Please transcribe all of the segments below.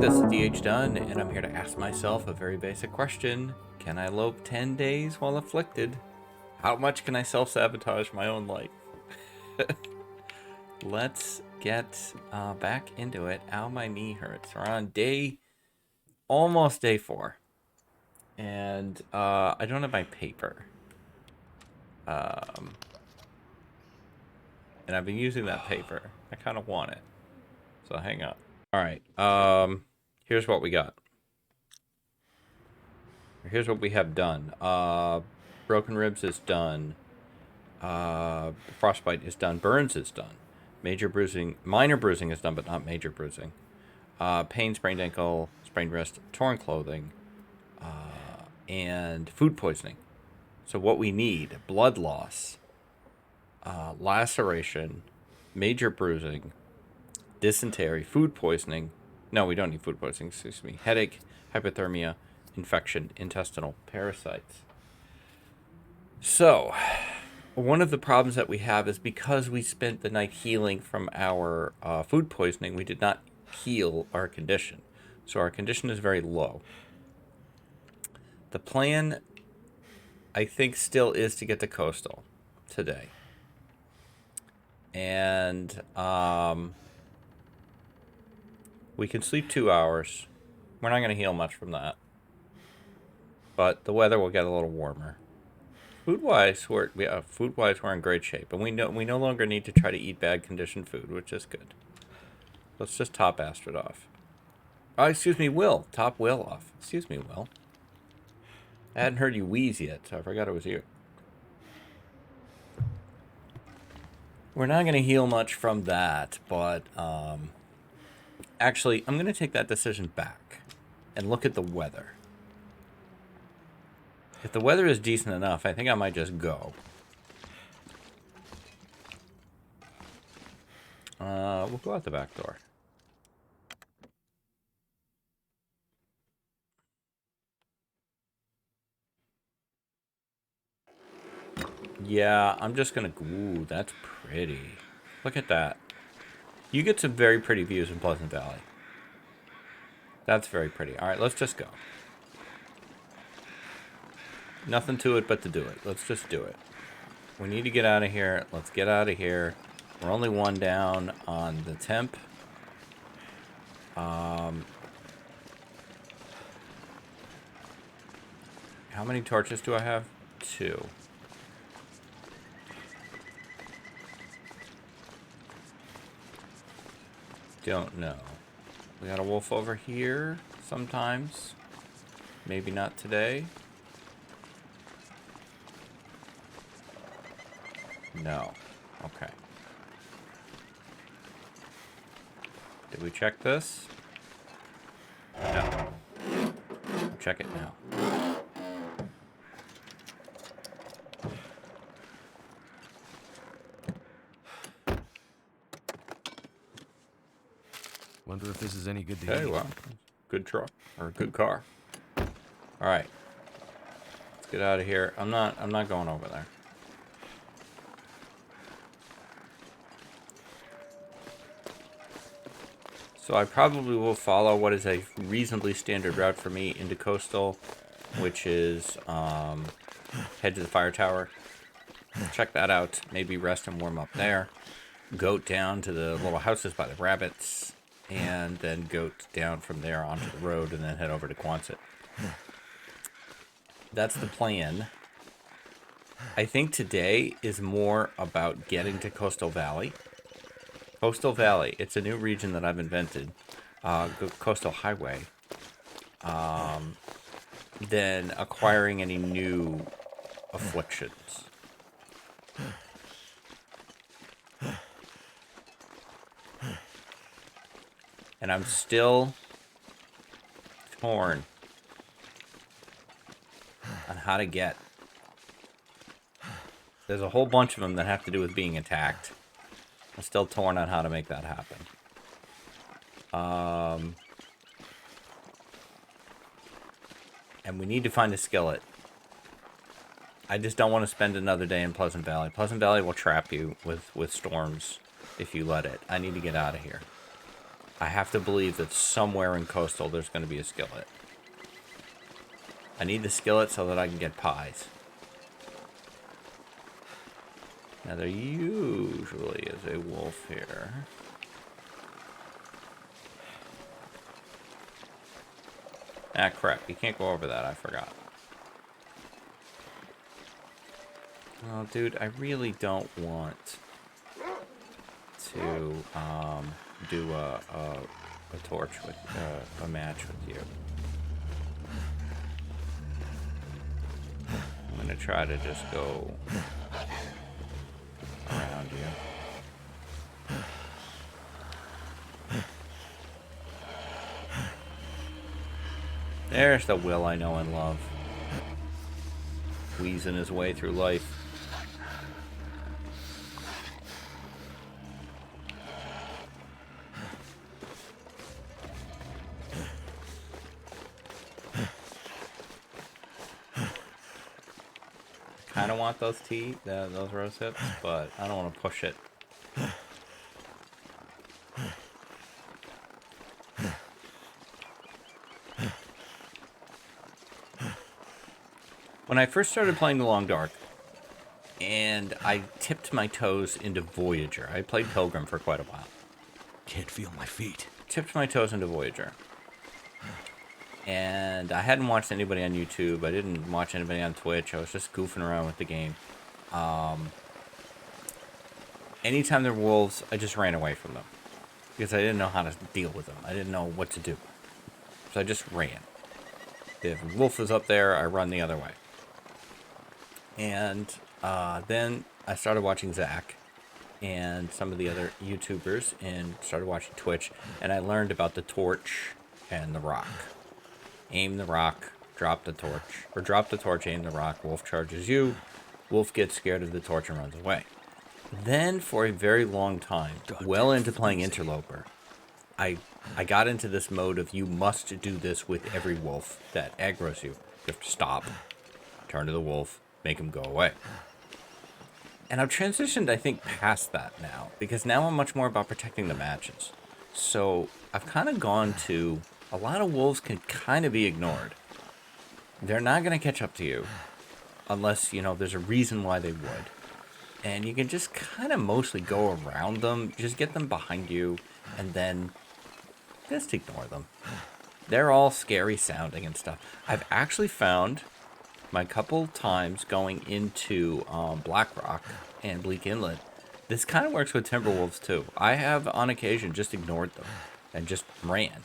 this is DH Dunn, and I'm here to ask myself a very basic question. Can I lope 10 days while afflicted? How much can I self-sabotage my own life? Let's get back into it. Ow, my knee hurts. We're on almost day 4. And I don't have my paper. And I've been using that paper. I kind of want it. So hang on. Alright, here's what we got. Here's what we have done. Broken ribs is done. Frostbite is done. Burns is done. Minor bruising is done, but not major bruising. Pain, sprained ankle, sprained wrist, torn clothing, and food poisoning. So what we need: blood loss, laceration, major bruising, dysentery, food poisoning. No, we don't need food poisoning, excuse me. Headache, hypothermia, infection, intestinal parasites. So, one of the problems that we have is because we spent the night healing from our food poisoning, we did not heal our condition. So our condition is very low. The plan, I think, still is to get to Coastal today. And we can sleep 2 hours. We're not going to heal much from that. But the weather will get a little warmer. Food-wise, we're in great shape. And we no longer need to try to eat bad conditioned food, which is good. Let's just top Astrid off. Oh, excuse me, Will. Top Will off. Excuse me, Will. I hadn't heard you wheeze yet, so I forgot it was you. We're not going to heal much from that, but actually, I'm going to take that decision back and look at the weather. If the weather is decent enough, I think I might just go. We'll go out the back door. Yeah, I'm just gonna... Ooh, that's pretty. Look at that. You get some very pretty views in Pleasant Valley. That's very pretty. Alright, let's just go. Nothing to it but to do it. Let's just do it. We need to get out of here. Let's get out of here. We're only 1 down on the temp. How many torches do I have? 2. Don't know. We got a wolf over here sometimes. Maybe not today. No. Okay. Did we check this? No. Check it now. Wonder if this is any good to Okay, eat. well, good truck or good car. All right, let's get out of here. I'm not going over there. So I probably will follow what is a reasonably standard route for me into Coastal, which is head to the fire tower. Check that out. Maybe rest and warm up there. Goat down to the little houses by the rabbits. And then goat down from there onto the road and then head over to Quonset. That's the plan. I think today is more about getting to Coastal Valley. Coastal Valley, it's a new region that I've invented. Coastal Highway. Than acquiring any new afflictions. And I'm still torn on how to get. There's a whole bunch of them that have to do with being attacked. I'm still torn on how to make that happen. And we need to find a skillet. I just don't want to spend another day in Pleasant Valley. Pleasant Valley will trap you with storms if you let it. I need to get out of here. I have to believe that somewhere in Coastal there's going to be a skillet. I need the skillet so that I can get pies. Now there usually is a wolf here. Ah, crap. You can't go over that. I forgot. Oh, dude, I really don't want to do a torch with a match with you. I'm gonna try to just go around you. There's the Will I know and love, wheezing his way through life. Kind of want those those rose hips, but I don't want to push it. When I first started playing The Long Dark, and I tipped my toes into Voyager. I played Pilgrim for quite a while. Can't feel my feet. Tipped my toes into Voyager. And I hadn't watched anybody on YouTube. I didn't watch anybody on Twitch. I was just goofing around with the game. Anytime there were wolves, I just ran away from them. Because I didn't know how to deal with them. I didn't know what to do. So I just ran. If a wolf was up there, I run the other way. And then I started watching Zach and some of the other YouTubers and started watching Twitch. And I learned about the torch and the rock. Aim the rock, drop the torch. Or drop the torch, aim the rock, wolf charges you. Wolf gets scared of the torch and runs away. Then for a very long time, well into playing Interloper, I got into this mode of you must do this with every wolf that aggroes you. You have to stop, turn to the wolf, make him go away. And I've transitioned, I think, past that now, because now I'm much more about protecting the matches. So I've kind of gone to, a lot of wolves can kind of be ignored. They're not going to catch up to you, unless, you know, there's a reason why they would. And you can just kind of mostly go around them, just get them behind you, and then just ignore them. They're all scary sounding and stuff. I've actually found my couple times going into Blackrock and Bleak Inlet, this kind of works with Timberwolves too. I have on occasion just ignored them and just ran.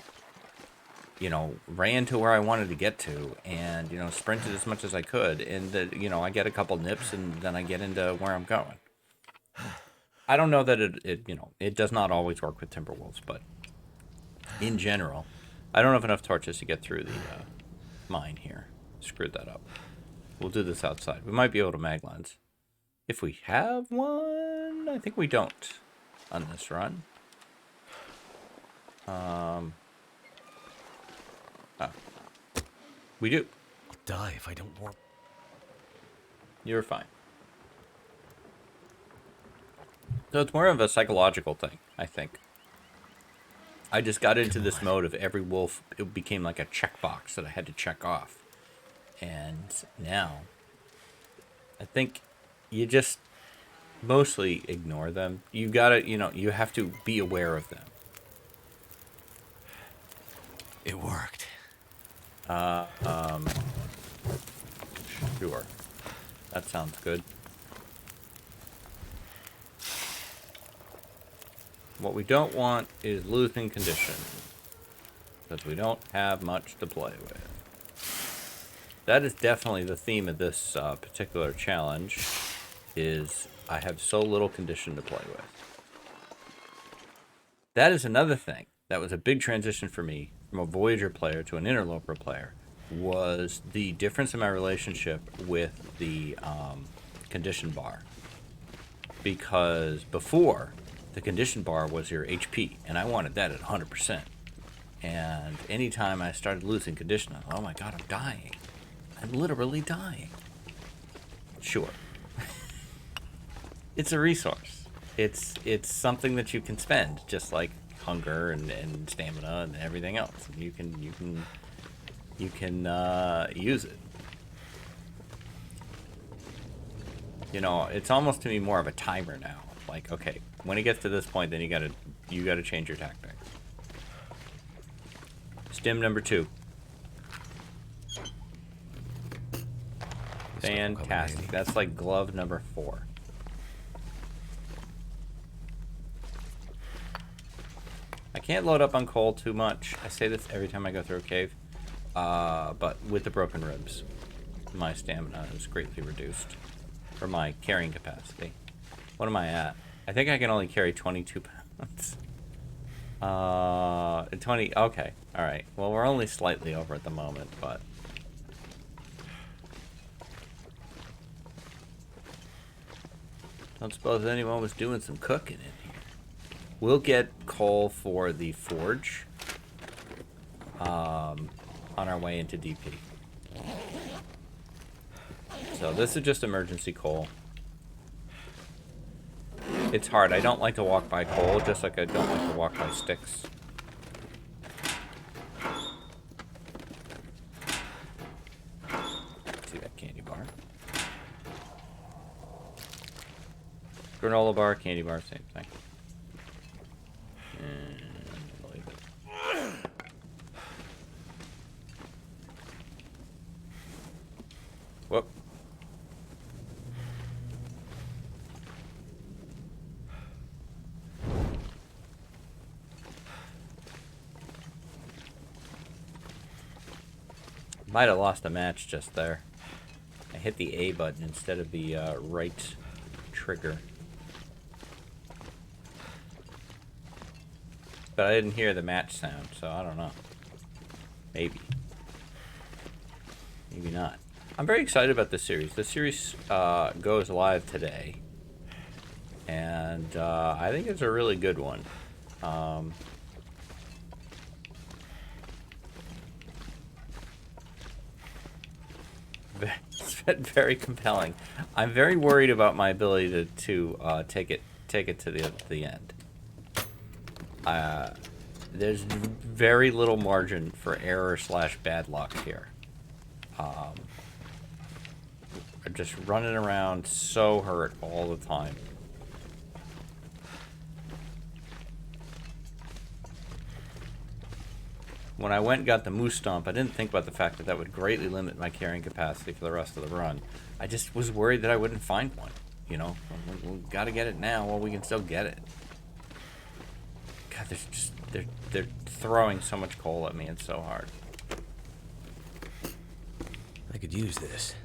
You know, ran to where I wanted to get to and, you know, sprinted as much as I could. And, you know, I get a couple nips and then I get into where I'm going. I don't know that it does not always work with Timberwolves, but in general, I don't have enough torches to get through the mine here. Screwed that up. We'll do this outside. We might be able to mag lens. If we have one, I think we don't on this run. We do. I'll die if I don't warp. You're fine. So it's more of a psychological thing, I think. I just got into this mode of every wolf, it became like a checkbox that I had to check off. And now, I think you just mostly ignore them. You gotta, you know, you have to be aware of them. It worked. Sure. That sounds good. What we don't want is losing condition, because we don't have much to play with. That is definitely the theme of this particular challenge, is I have so little condition to play with. That is another thing. That was a big transition for me from a Voyager player to an Interloper player, was the difference in my relationship with the condition bar. Because before, the condition bar was your HP, and I wanted that at 100%. And anytime I started losing condition, I thought, oh my god, I'm dying. I'm literally dying. Sure. It's a resource. It's something that you can spend, just like hunger and stamina and everything else. And you can use it. You know, it's almost to me more of a timer now. Like, okay, when it gets to this point, then you gotta change your tactics. Stim number 2. Fantastic. That's like glove number 4. I can't load up on coal too much. I say this every time I go through a cave. But with the broken ribs, my stamina is greatly reduced. For my carrying capacity. What am I at? I think I can only carry 22 pounds. 20. Okay. Alright. Well, we're only slightly over at the moment, but... Don't suppose anyone was doing some cooking in here. We'll get coal for the forge. On our way into DP. So this is just emergency coal. It's hard. I don't like to walk by coal, just like I don't like to walk by sticks. See that candy bar? Granola bar, candy bar, same thing. And I'll leave it. Whoop. Might have lost a match just there. I hit the A button instead of the right trigger. But I didn't hear the match sound, so I don't know. Maybe. Maybe not. I'm very excited about this series. This series goes live today. And I think it's a really good one. It's been very compelling. I'm very worried about my ability to take it to the end. There's very little margin for error / bad luck here. Just running around so hurt all the time. When I went and got the moose stomp, I didn't think about the fact that that would greatly limit my carrying capacity for the rest of the run. I just was worried that I wouldn't find one. You know, we gotta get it now while we can still get it. God, they're throwing so much coal at me. It's so hard. I could use this.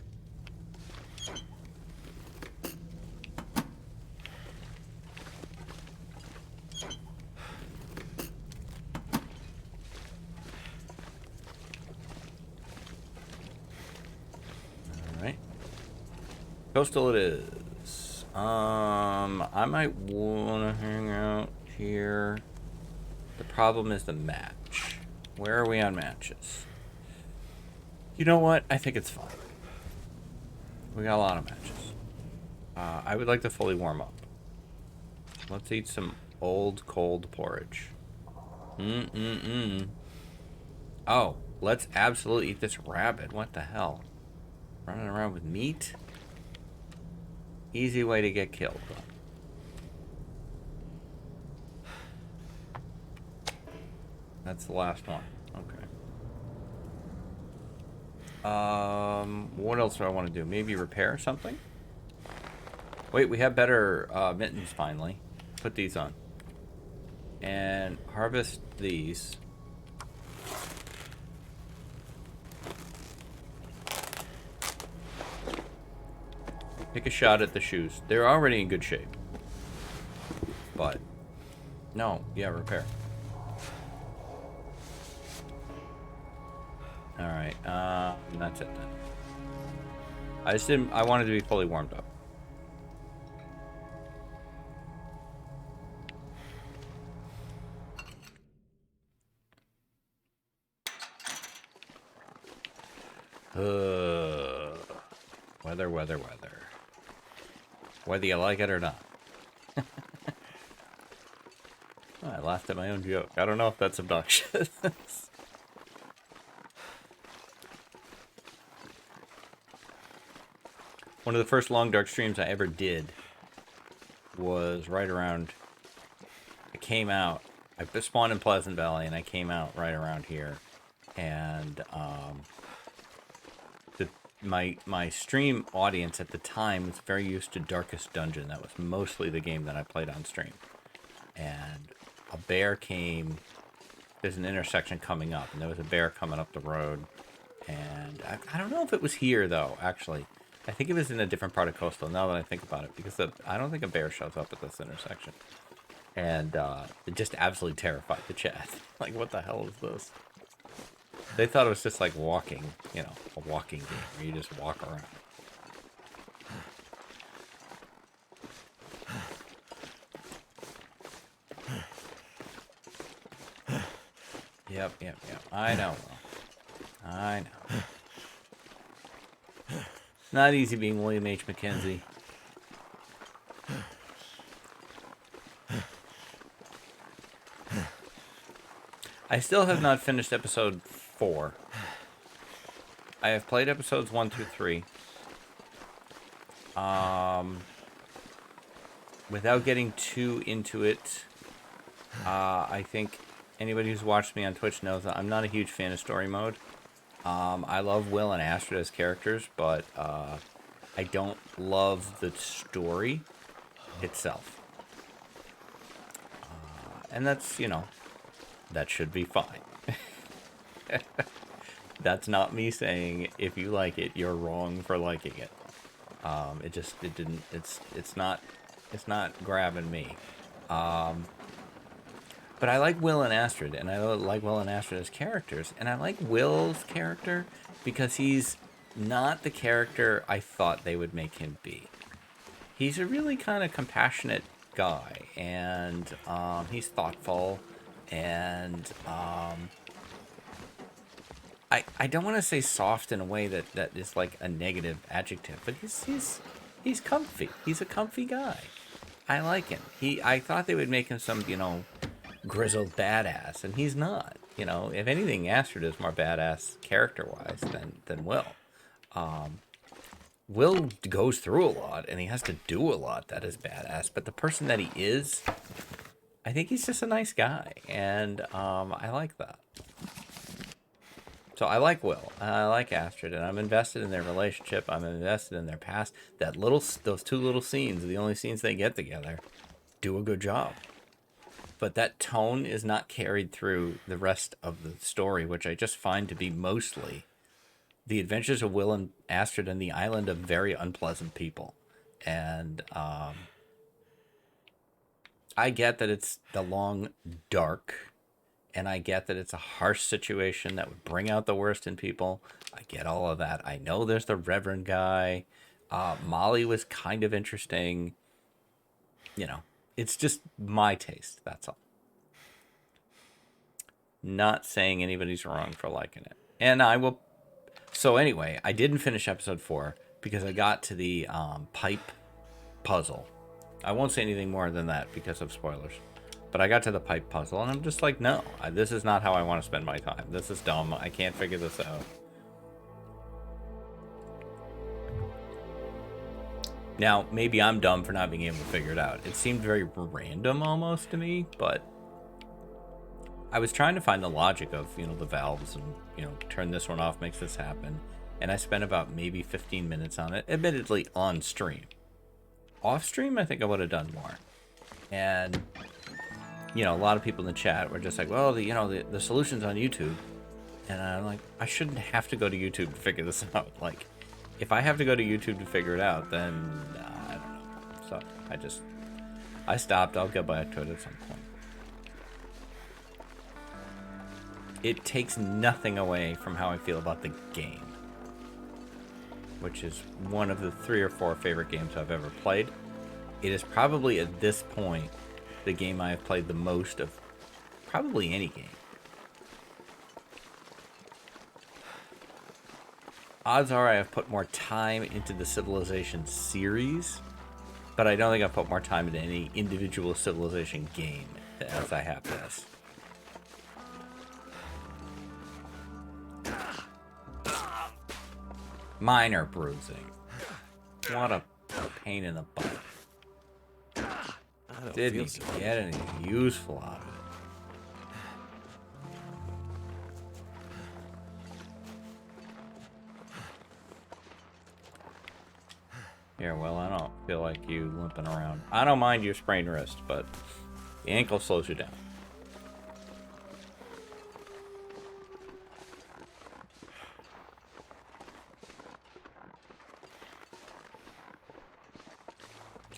Coastal it is. I might want to hang out here. The problem is the match. Where are we on matches? You know what? I think it's fine. We got a lot of matches. I would like to fully warm up. Let's eat some old cold porridge. Oh, let's absolutely eat this rabbit. What the hell? Running around with meat? Easy way to get killed. That's the last one. Okay. What else do I want to do? Maybe repair something? Wait, we have better mittens finally. Put these on. And harvest these. Take a shot at the shoes. They're already in good shape. But, no, yeah, repair. Alright, that's it then. I wanted to be fully warmed up. Weather. Whether you like it or not. Oh, I laughed at my own joke. I don't know if that's obnoxious. One of the first long dark streams I ever did was right around... I came out... I spawned in Pleasant Valley, and I came out right around here. And my stream audience at the time was very used to Darkest Dungeon. That was mostly the game that I played on stream. And a bear came... There's an intersection coming up, and there was a bear coming up the road. And I don't know if it was here, though, actually. I think it was in a different part of Coastal, now that I think about it, because I don't think a bear shows up at this intersection. And it just absolutely terrified the chat. Like, what the hell is this? They thought it was just like walking, you know, a walking game where you just walk around. Yep. I know. I know. Not easy being William H. McKenzie. I still have not finished episode 4. I have played episodes 1 through 3. Without getting too into it, I think anybody who's watched me on Twitch knows that I'm not a huge fan of story mode. I love Will and Astrid as characters, but I don't love the story itself. And that's, you know, that should be fine. That's not me saying if you like it, you're wrong for liking it. It's not grabbing me. But I like Will and Astrid, and I like Will and Astrid as characters. And I like Will's character because he's not the character I thought they would make him be. He's a really kind of compassionate guy, and he's thoughtful, and I don't want to say soft in a way that is like a negative adjective, but he's comfy. He's a comfy guy. I like him. I thought they would make him some, you know, grizzled badass, and he's not. You know, if anything, Astrid is more badass character-wise than Will. Will goes through a lot, and he has to do a lot that is badass, but the person that he is, I think he's just a nice guy, and I like that. So I like Will, and I like Astrid, and I'm invested in their relationship. I'm invested in their past. Those two little scenes, the only scenes they get together, do a good job. But that tone is not carried through the rest of the story, which I just find to be mostly the adventures of Will and Astrid and the island of very unpleasant people. And I get that it's the long dark, and I get that it's a harsh situation that would bring out the worst in people. I get all of that. I know there's the Reverend guy. Molly was kind of interesting. You know, it's just my taste. That's all. Not saying anybody's wrong for liking it. And I will... So anyway, I didn't finish episode 4 because I got to the pipe puzzle. I won't say anything more than that because of spoilers. But I got to the pipe puzzle, and I'm just like, no, this is not how I want to spend my time. This is dumb. I can't figure this out. Now, maybe I'm dumb for not being able to figure it out. It seemed very random almost to me, but I was trying to find the logic of, you know, the valves and, you know, turn this one off makes this happen. And I spent about maybe 15 minutes on it, admittedly on stream. Off stream, I think I would have done more. And... you know, a lot of people in the chat were just like, well, the solution's on YouTube. And I'm like, I shouldn't have to go to YouTube to figure this out. Like, if I have to go to YouTube to figure it out, then I don't know. So I stopped. I'll get back to it at some point. It takes nothing away from how I feel about the game, which is one of the 3 or 4 favorite games I've ever played. It is probably at this point the game I have played the most of probably any game. Odds are I have put more time into the Civilization series, but I don't think I've put more time into any individual Civilization game as I have this. Minor bruising. What a pain in the butt. I don't Didn't feel even so get anything useful out of it. Here, well, I don't feel like you limping around. I don't mind your sprained wrist, but the ankle slows you down.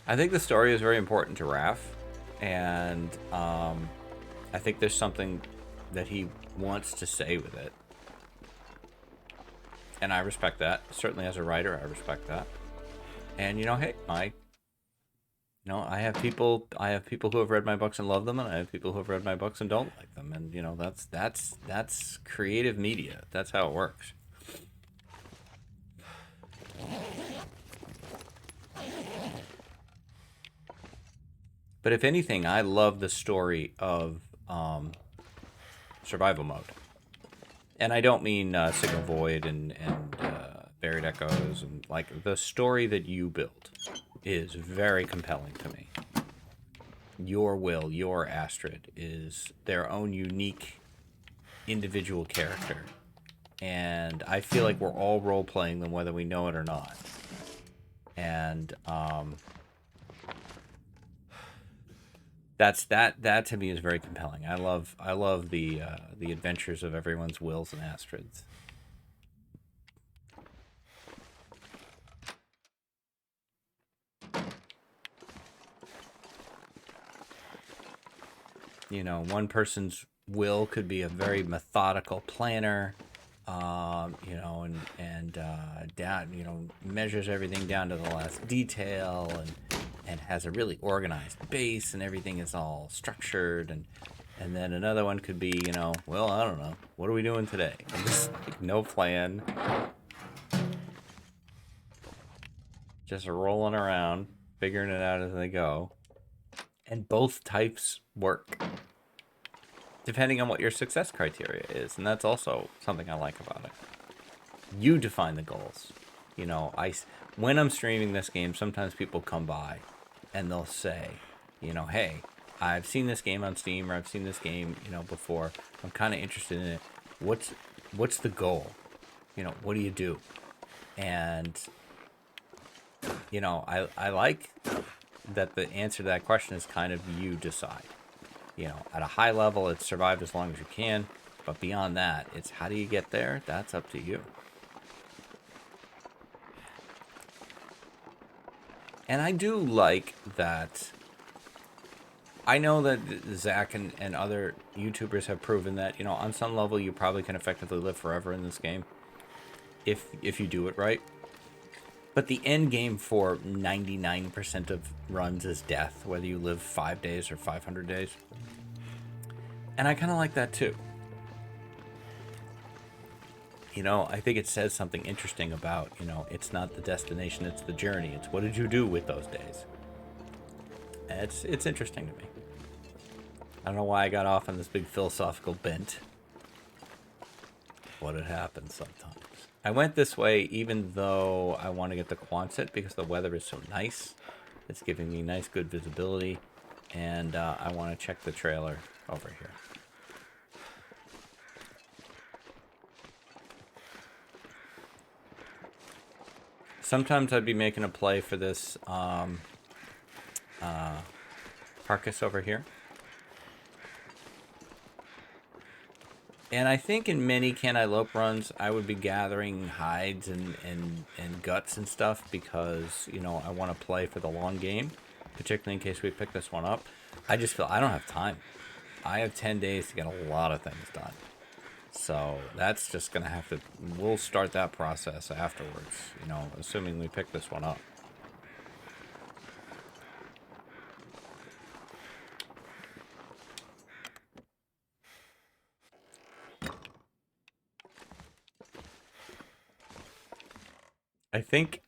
I think the story is very important to Raph, and I think there's something that he wants to say with it. And I respect that. Certainly as a writer, I respect that. And hey, I have people who have read my books and love them, and I have people who have read my books and don't like them. And that's creative media. That's how it works. But if anything, I love the story of survival mode. And I don't mean Signal Void and Buried Echoes, and like the story that you build is very compelling to me. Your Will, your Astrid is their own unique individual character. And I feel like we're all role playing them whether we know it or not. And that to me is very compelling. I love the adventures of everyone's Wills and Astrids. One person's will could be a very methodical planner, and down, measures everything down to the last detail, and has a really organized base, and everything is all structured, and then another one could be, well, I don't know, what are we doing today? And just like, no plan, just rolling around, figuring it out as they go. And both types work, depending on what your success criteria is. And that's also something I like about it. You define the goals. When I'm streaming this game, sometimes people come by and they'll say, hey, I've seen this game on Steam, or I've seen this game, before. I'm kind of interested in it. What's the goal? What do you do? And, I like that the answer to that question is kind of you decide. At a high level, it's survive as long as you can, but beyond that, it's how do you get there? That's up to you. And I do like that. I know that Zach and other YouTubers have proven that, on some level, you probably can effectively live forever in this game if you do it right. But the end game for 99% of runs is death, whether you live 5 days or 500 days. And I kind of like that too. I think it says something interesting about, it's not the destination, it's the journey. It's what did you do with those days? And it's interesting to me. I don't know why I got off on this big philosophical bent. But it happens sometimes. I went this way even though I want to get the Quonset because the weather is so nice. It's giving me nice, good visibility. And I want to check the trailer over here. Sometimes I'd be making a play for this carcass over here. And I think in many I Lope runs, I would be gathering hides and guts and stuff because, I want to play for the long game, particularly in case we pick this one up. I just feel I don't have time. I have 10 days to get a lot of things done. So that's just going to have to, we'll start that process afterwards, assuming we pick this one up. I think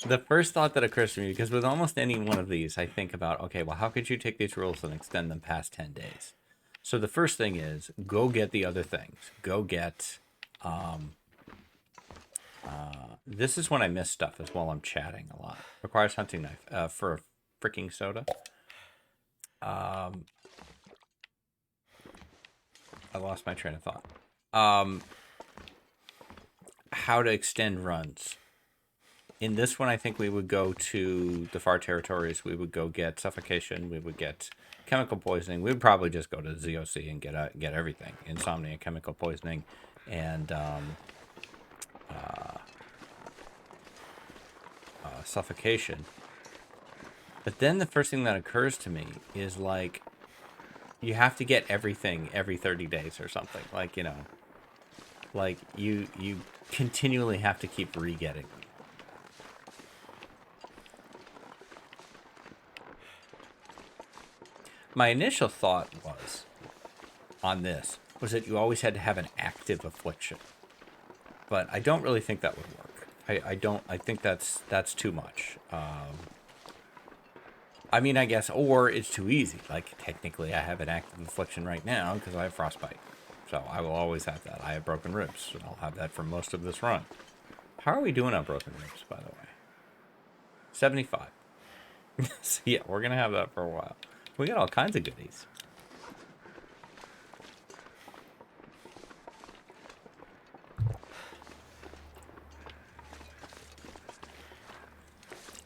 The first thought that occurs to me, because with almost any one of these, I think about, okay, well, how could you take these rules and extend them past 10 days? So the first thing is, go get the other things. Go get, this is when I miss stuff as well. I'm chatting a lot. Requires hunting knife for a freaking soda. I lost my train of thought. How to extend runs. In this one, I think we would go to the far territories. We would go get Suffocation. We would get chemical poisoning. We would probably just go to ZOC and get everything. Insomnia, chemical poisoning, and Suffocation. But then the first thing that occurs to me is, like, you have to get everything every 30 days or something. Like, you know, like you continually have to keep re-getting them. My initial thought was, on this, was that you always had to have an active affliction. But I don't really think that would work. I think that's too much. I mean, I guess, or it's too easy. Like, technically, I have an active affliction right now because I have frostbite. So I will always have that. I have broken ribs, and I'll have that for most of this run. How are we doing on broken ribs, by the way? 75. So yeah, we're going to have that for a while. We got all kinds of goodies.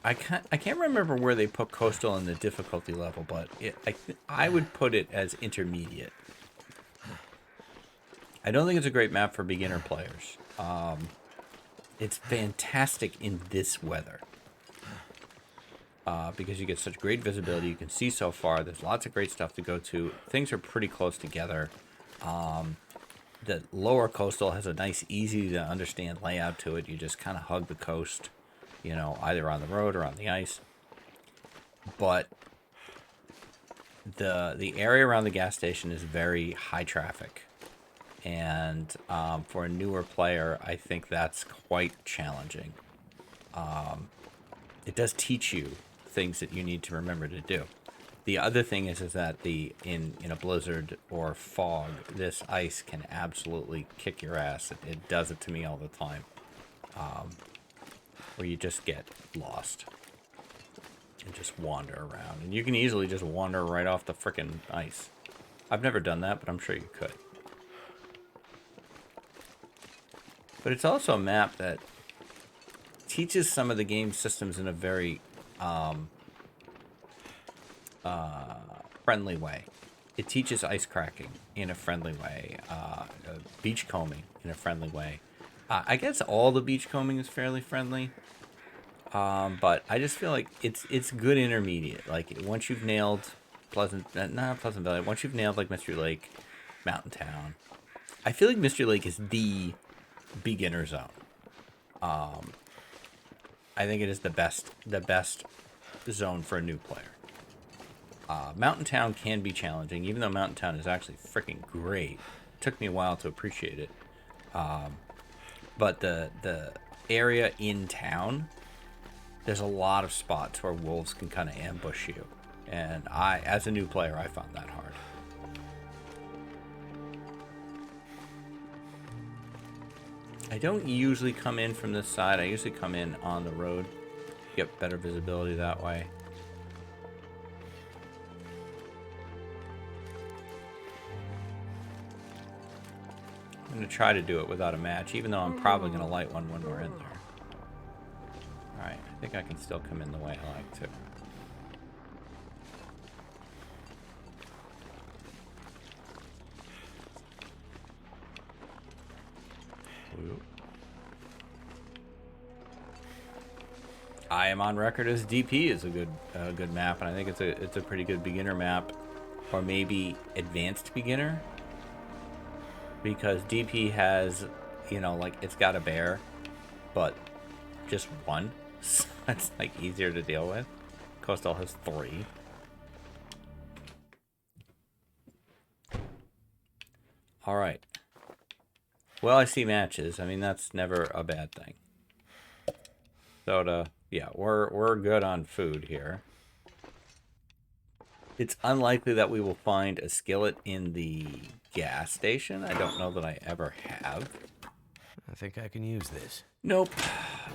I can't remember where they put coastal in the difficulty level, but I would put it as intermediate. I don't think it's a great map for beginner players. It's fantastic in this weather. Because you get such great visibility, you can see so far, there's lots of great stuff to go to. Things are pretty close together. The lower coastal has a nice, easy to understand layout to it. You just kind of hug the coast, you know, either on the road or on the ice. But the area around the gas station is very high traffic. And for a newer player, I think that's quite challenging. It does teach you things that you need to remember to do. The other thing is that in a blizzard or fog, this ice can absolutely kick your ass. It does it to me all the time, where you just get lost and just wander around. And you can easily just wander right off the frickin' ice. I've never done that, but I'm sure you could. But it's also a map that teaches some of the game systems in a very friendly way. It teaches ice cracking in a friendly way, beach combing in a friendly way. I guess all the beach combing is fairly friendly, but I just feel like it's good intermediate. Like, once you've nailed Pleasant Valley, once you've nailed like Mystery Lake, Mountain Town, I feel like Mystery Lake is the beginner zone. I think it is the best zone for a new player. Mountain Town can be challenging, even though Mountain Town is actually freaking great. It took me a while to appreciate it. But the area in town, there's a lot of spots where wolves can kind of ambush you. And as a new player, I found that hard. I don't usually come in from this side. I usually come in on the road. Get better visibility that way. I'm going to try to do it without a match, even though I'm probably going to light one when we're in there. Alright, I think I can still come in the way I like to. I am on record as DP is a good map, and I think it's a pretty good beginner map, or maybe advanced beginner, because DP has, you know, like, it's got a bear, but just one, so it's like easier to deal with. Coastal has 3. All right. Well, I see matches. I mean, that's never a bad thing. Soda, Yeah, we're good on food here. It's unlikely that we will find a skillet in the gas station. I don't know that I ever have. I think I can use this. Nope.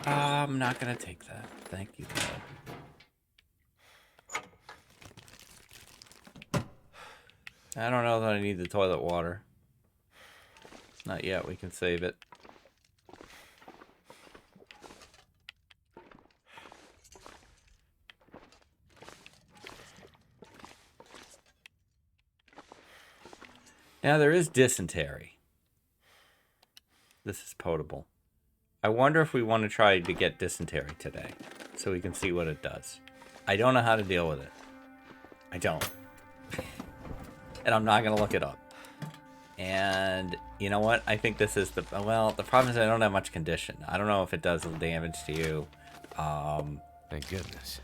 I'm not going to take that. Thank you, though. I don't know that I need the toilet water. Not yet. We can save it. Now, there is dysentery. This is potable. I wonder if we want to try to get dysentery today, so we can see what it does. I don't know how to deal with it. I don't. And I'm not going to look it up. And you know what? I think this is the... Well, the problem is I don't have much condition. I don't know if it does damage to you. Thank goodness.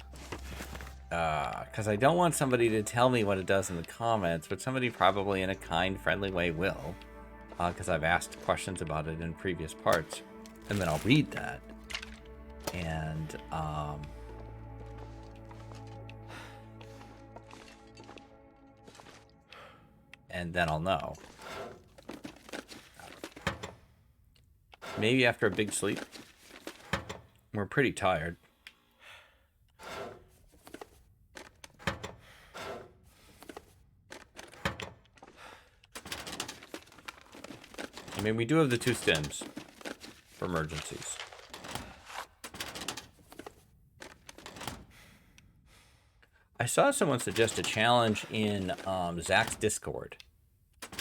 Because I don't want somebody to tell me what it does in the comments, but somebody probably in a kind, friendly way will. Because I've asked questions about it in previous parts. And then I'll read that. And, and then I'll know. Maybe after a big sleep. We're pretty tired. I mean, we do have the 2 stims for emergencies. I saw someone suggest a challenge in Zach's Discord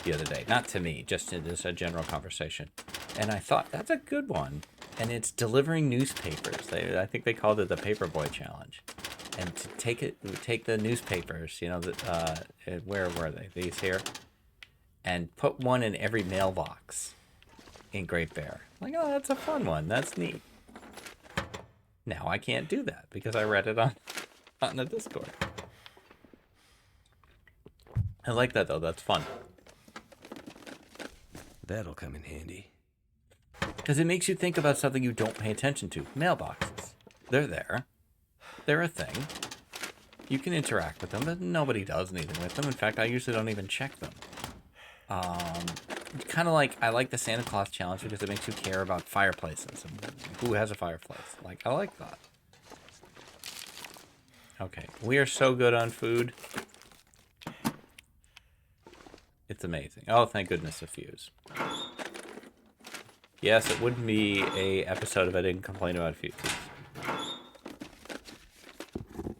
the other day. Not to me, just in a general conversation. And I thought, that's a good one. And it's delivering newspapers. I think they called it the Paperboy Challenge. And to take the newspapers, you know, where were they? These here. And put one in every mailbox in Great Bear. Like, oh, that's a fun one. That's neat. Now I can't do that because I read it on the Discord. I like that, though. That's fun. That'll come in handy. Because it makes you think about something you don't pay attention to. Mailboxes. They're there. They're a thing. You can interact with them, but nobody does anything with them. In fact, I usually don't even check them. Kind of like, I like the Santa Claus challenge because it makes you care about fireplaces and who has a fireplace. Like, I like that. Okay, we are so good on food. It's amazing. Oh, thank goodness, a fuse. Yes, it wouldn't be a episode if I didn't complain about fuses.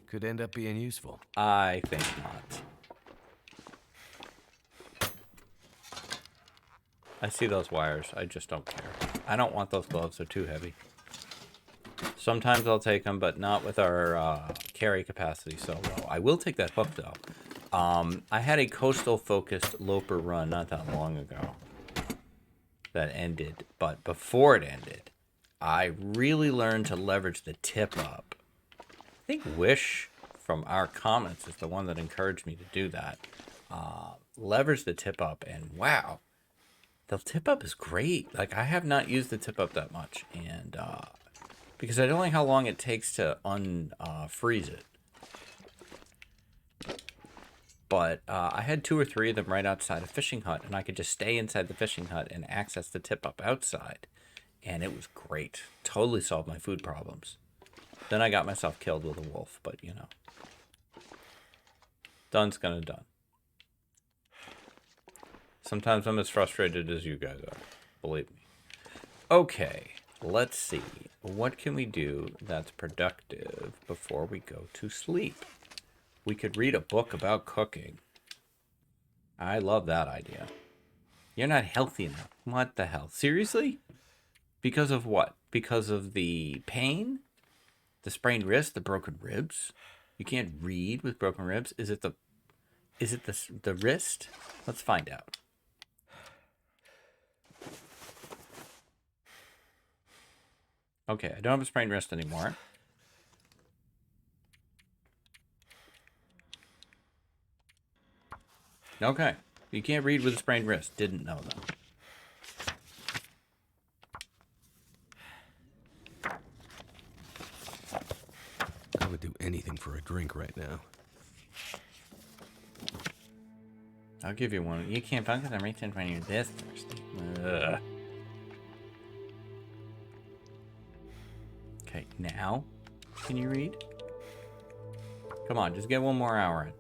Could end up being useful. I think not. I see those wires. I just don't care. I don't want those gloves. They're too heavy. Sometimes I'll take them, but not with our carry capacity so low. I will take that hook, though. I had a coastal-focused Loper run not that long ago that ended. But before it ended, I really learned to leverage the tip-up. I think Wish from our comments is the one that encouraged me to do that. Leverage the tip-up, and wow. The tip-up is great. Like, I have not used the tip-up that much, and because I don't like how long it takes to unfreeze it. But I had 2 or 3 of them right outside a fishing hut, and I could just stay inside the fishing hut and access the tip-up outside, and it was great. Totally solved my food problems. Then I got myself killed with a wolf, but you know. Dunn's gonna done. Sometimes I'm as frustrated as you guys are. Believe me. Okay, let's see. What can we do that's productive before we go to sleep? We could read a book about cooking. I love that idea. You're not healthy enough. What the hell? Seriously? Because of what? Because of the pain? The sprained wrist? The broken ribs? You can't read with broken ribs? Is it the wrist? Let's find out. Okay, I don't have a sprained wrist anymore. Okay, you can't read with a sprained wrist. Didn't know that. would do anything for a drink right now. I'll give you one. You can't function on reaching when you're this thirsty. Ugh. Okay, now can you read? Come on, just get one more hour in.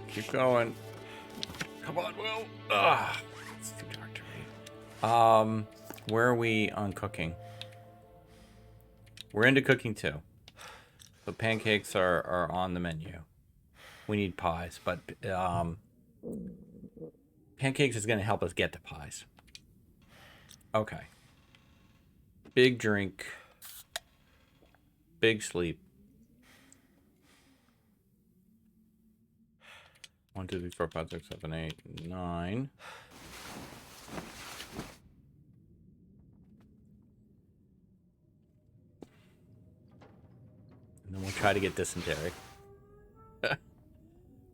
Keep going. Come on, Will. Ugh. It's too dark to read. Where are we on cooking? We're into cooking too. So pancakes are on the menu. We need pies, but pancakes is going to help us get to pies. Okay. Big drink. Big sleep. 1, 2, 3, 4, 5, 6, 7, 8, 9. And then we'll try to get dysentery.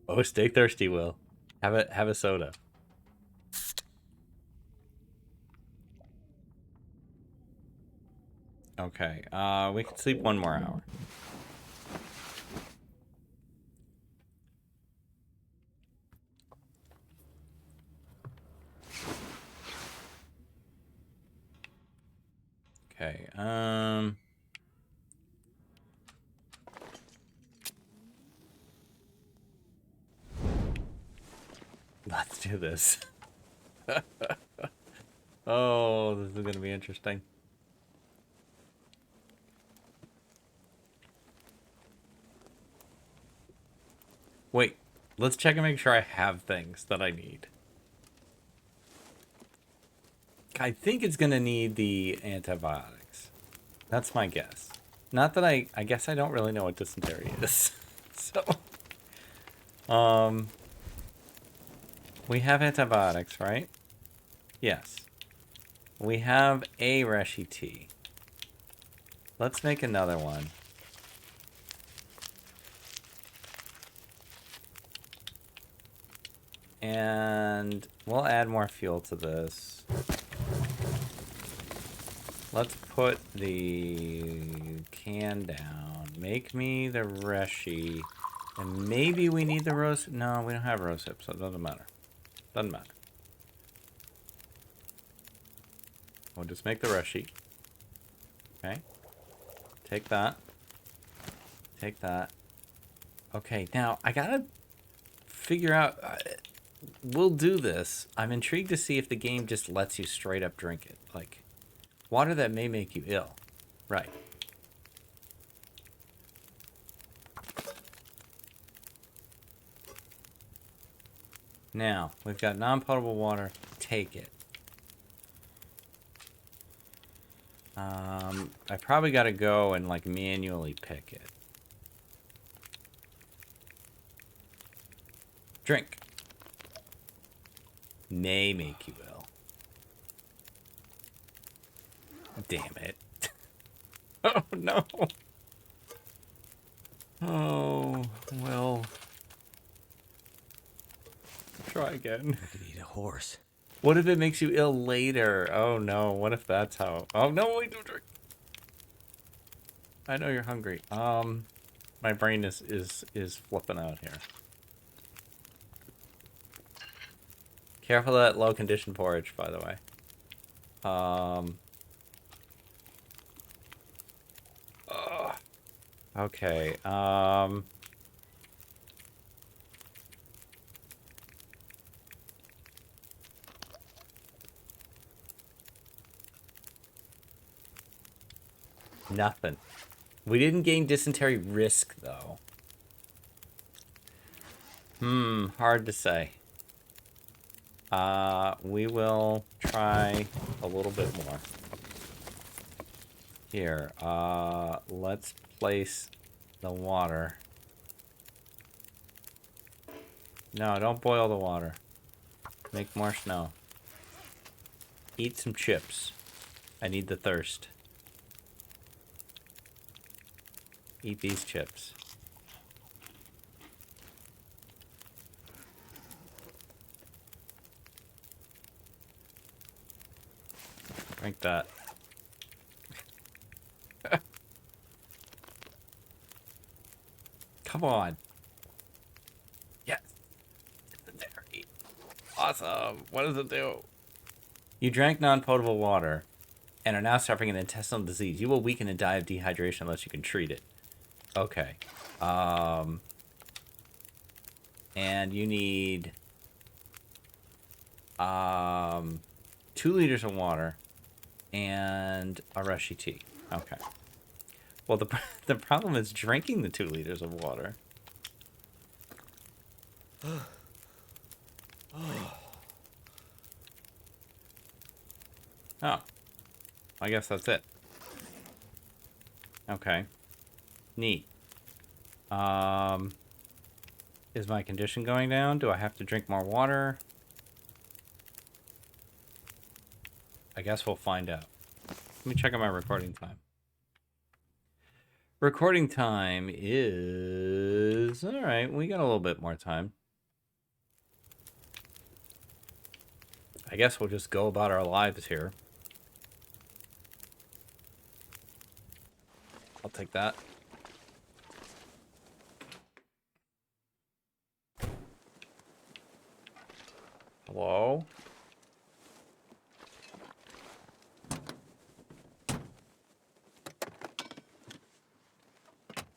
Oh, stay thirsty, Will. Have a soda. Okay, we can sleep one more hour. Okay, let's do this. Oh, this is gonna be interesting. Wait, let's check and make sure I have things that I need. I think it's gonna need the antibiotics. That's my guess. Not that I guess I don't really know what dysentery is. So, we have antibiotics, right? Yes. We have a Reshi tea. Let's make another one. And we'll add more fuel to this. Let's put the can down. Make me the Reshi. And maybe we need the rose. No, we don't have rose hips, so it doesn't matter. Doesn't matter. We'll just make the Reshi. Okay. Take that. Take that. Okay, now I gotta figure out. We'll do this. I'm intrigued to see if the game just lets you straight up drink it. Like, water that may make you ill. Right. Now, we've got non-potable water. Take it. I probably got to go and, like, manually pick it. Drink. Nay, make you ill. Damn it. Oh, no. Oh, well. Try again. I could eat a horse. What if it makes you ill later? Oh, no. What if that's how... Oh, no, wait, don't drink. I know you're hungry. My brain is flipping out here. Careful of that low condition porridge, by the way. Okay, nothing. We didn't gain dysentery risk, though. Hard to say. We will try a little bit more. Here, let's place the water. No, don't boil the water. Make more snow. Eat some chips. I need the thirst. Eat these chips. Drink that. Come on. Yes. Dysentery. Awesome. What does it do? You drank non-potable water and are now suffering an intestinal disease. You will weaken and die of dehydration unless you can treat it. Okay. And you need 2 liters of water and a rushy tea. Okay. Well, the problem is drinking the 2 liters of water. Oh. I guess that's it. Okay. Neat. Is my condition going down? Do I have to drink more water? I guess we'll find out. Let me check on my recording time. Recording time is... Alright, we got a little bit more time. I guess we'll just go about our lives here. I'll take that. Hello?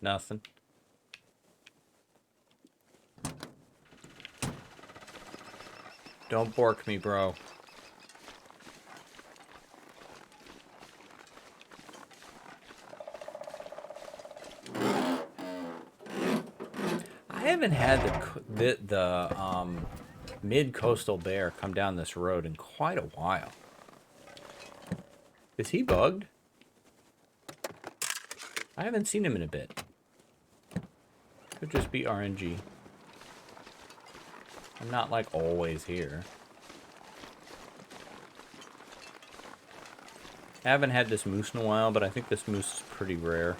Nothing. Don't bork me, bro. I haven't had the mid-coastal bear come down this road in quite a while. Is he bugged? I haven't seen him in a bit. Could just be RNG. I'm not, like, always here. I haven't had this moose in a while, but I think this moose is pretty rare.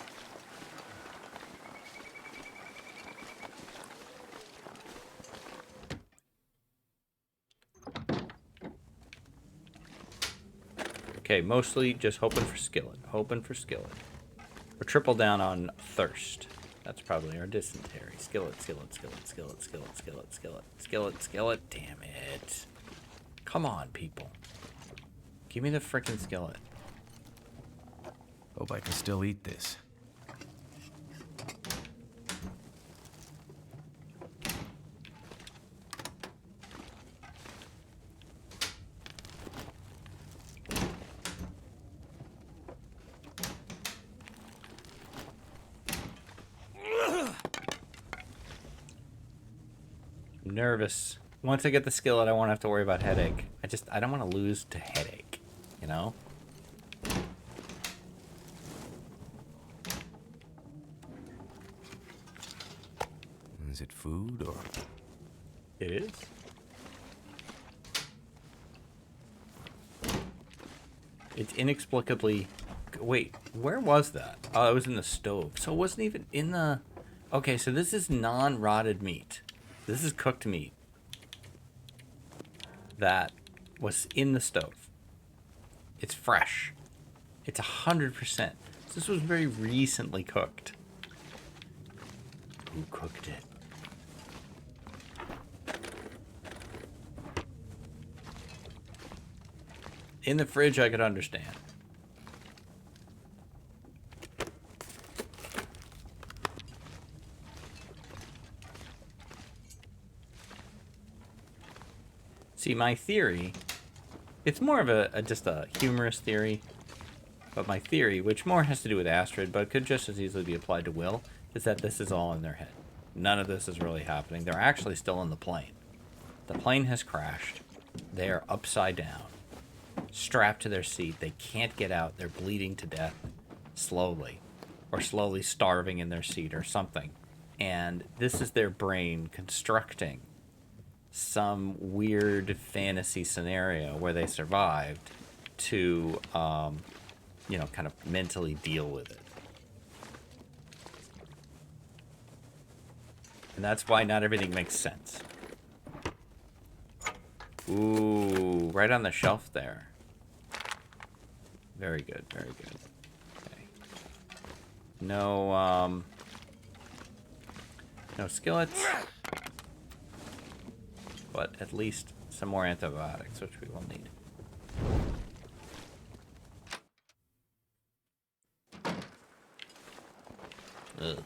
Okay, mostly just hoping for skillet. Hoping for skillet. Or triple down on thirst. That's probably our dysentery. Skillet, skillet, skillet, skillet, skillet, skillet, skillet, skillet, skillet. Damn it. Come on, people. Give me the frickin' skillet. Hope I can still eat this. Nervous. Once I get the skillet, I won't have to worry about headache. I don't want to lose to headache, you know? Is it food or? It is. It's inexplicably... Wait, where was that? Oh, it was in the stove. So it wasn't even in the... Okay, so this is non-rotted meat. This is cooked meat that was in the stove. It's fresh. It's 100%. This was very recently cooked. Who cooked it? In the fridge, I could understand. See, my theory, it's more of just a humorous theory, but my theory, which more has to do with Astrid, but could just as easily be applied to Will, is that this is all in their head. None of this is really happening. They're actually still in the plane. The plane has crashed. They are upside down, strapped to their seat. They can't get out. They're bleeding to death slowly, or slowly starving in their seat or something. And this is their brain constructing some weird fantasy scenario where they survived to, you know, kind of mentally deal with it. And that's why not everything makes sense. Ooh, right on the shelf there. Very good, very good. Okay. No, No skillets. But at least some more antibiotics, which we will need. Ugh.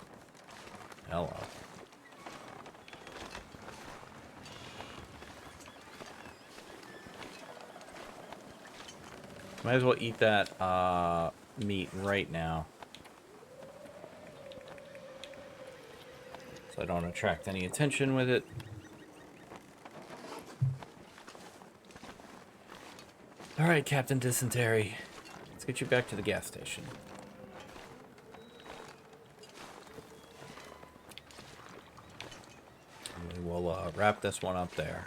Hello. Might as well eat that meat right now. So I don't attract any attention with it. Alright, Captain Dysentery. Let's get you back to the gas station. And we will wrap this one up there.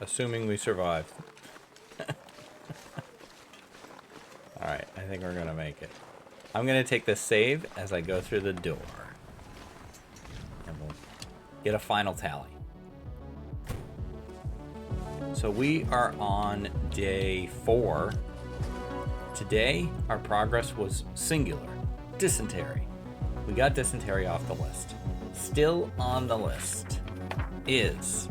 Assuming we survive. Alright, I think we're gonna make it. I'm gonna take this save as I go through the door. And we'll get a final tally. So we are on day 4. Today, our progress was singular. Dysentery. We got dysentery off the list. Still on the list is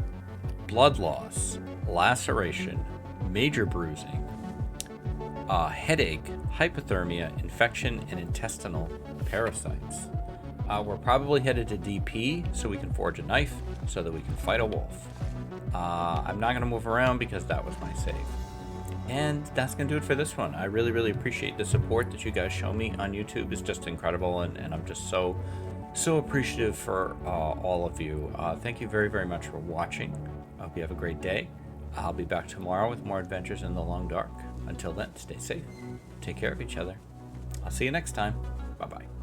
blood loss, laceration, major bruising, headache, hypothermia, infection, and intestinal parasites. We're probably headed to DP so we can forge a knife so that we can fight a wolf. I'm not going to move around because that was my save. And that's going to do it for this one. I really, really appreciate the support that you guys show me on YouTube. It's just incredible, and I'm just so appreciative for all of you. Thank you very, very much for watching. I hope you have a great day. I'll be back tomorrow with more adventures in the long dark. Until then, stay safe. Take care of each other. I'll see you next time. Bye-bye.